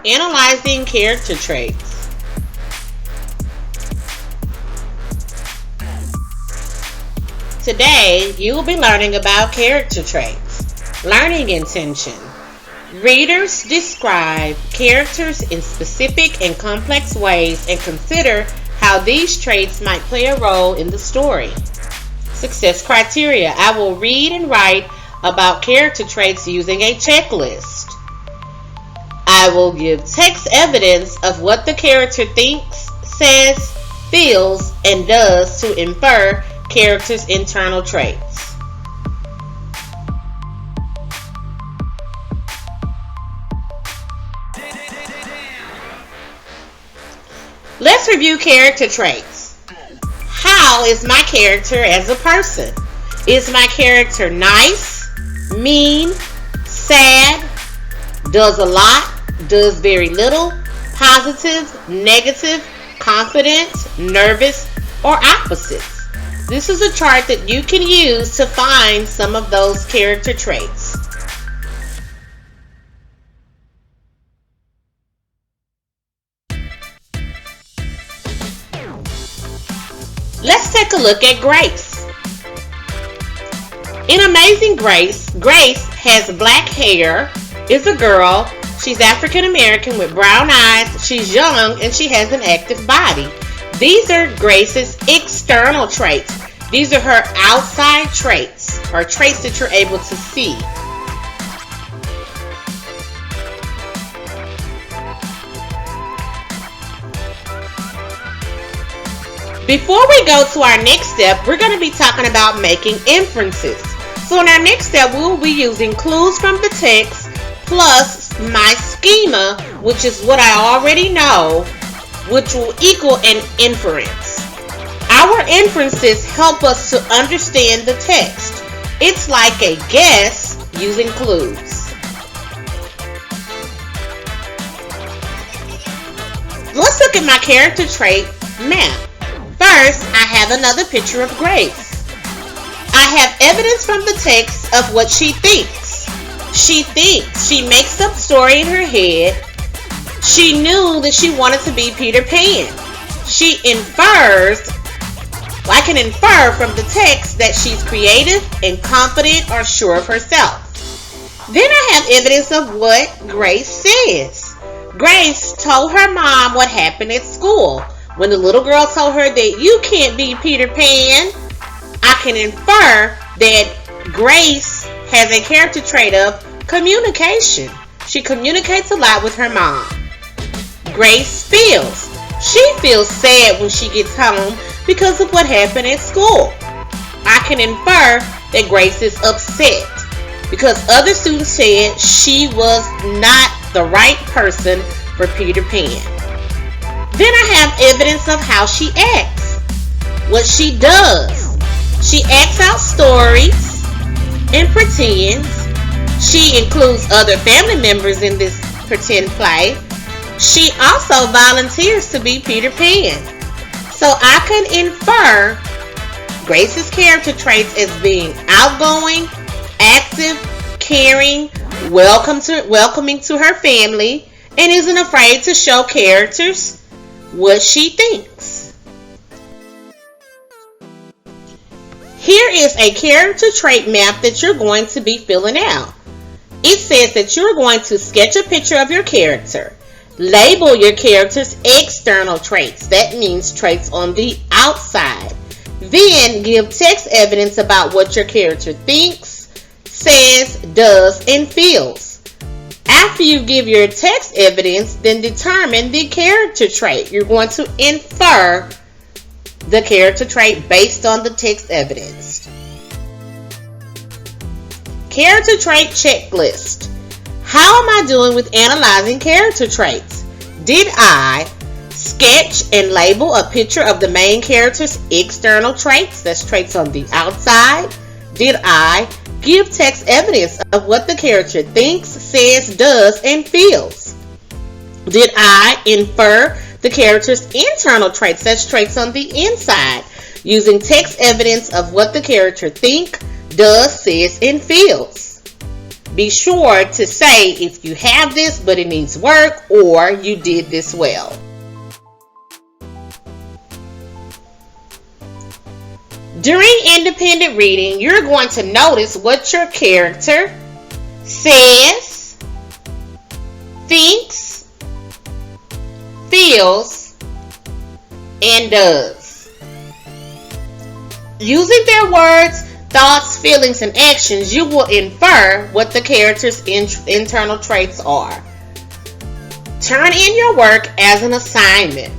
Analyzing character traits. Today, you will be learning about character traits. Learning intention. Readers describe characters in specific and complex ways and consider how these traits might play a role in the story. Success criteria. I will read and write about character traits using a checklist. I will give text evidence of what the character thinks, says, feels, and does to infer characters' internal traits. Let's review character traits. How is my character as a person? Is my character nice, mean, sad, does a lot, does very little, positive, negative, confident, nervous, or opposites? This is a chart that you can use to find some of those character traits. Let's take a look at Grace. In Amazing Grace, Grace has black hair, is a girl, she's African American with brown eyes, she's young, and she has an active body. These are Grace's external traits. These are her outside traits, or traits that you're able to see. Before we go to our next step, we're going to be talking about making inferences. So in our next step, we will be using clues from the text plus my schema, which is what I already know, which will equal an inference. Our inferences help us to understand the text. It's like a guess using clues. Let's look at my character trait map. First, I have another picture of Grace. I have evidence from the text of what she thinks. She makes up story in her head. She knew that she wanted to be Peter Pan. She infers, I can infer from the text that she's creative and confident or sure of herself. Then I have evidence of what Grace says. Grace told her mom what happened at school. When the little girl told her that you can't be Peter Pan, I can infer that Grace has a character trait of communication. She communicates a lot with her mom. Grace feels. She feels sad when she gets home because of what happened at school. I can infer that Grace is upset because other students said she was not the right person for Peter Pan. Then I have evidence of how she acts, what she does. She acts out stories and pretends. She includes other family members in this pretend play. She also volunteers to be Peter Pan. So I can infer Grace's character traits as being outgoing, active, caring, welcoming to her family, and isn't afraid to show characters what she thinks. Here is a character trait map that you're going to be filling out. It says that you're going to sketch a picture of your character. Label your character's external traits. That means traits on the outside. Then give text evidence about what your character thinks, says, does, and feels. After you give your text evidence, then determine the character trait. You're going to infer the character trait based on the text evidence. Character trait checklist. How am I doing with analyzing character traits? Did I sketch and label a picture of the main character's external traits? That's traits on the outside. Did I give text evidence of what the character thinks, says, does, and feels? Did I infer the character's internal traits, that's traits on the inside, using text evidence of what the character thinks, does, says, and feels? Be sure to say if you have this but it needs work, or you did this well. During independent reading, you're going to notice what your character says, thinks, feels, and does. Using their words, thoughts, feelings, and actions, you will infer what the character's internal traits are. Turn in your work as an assignment.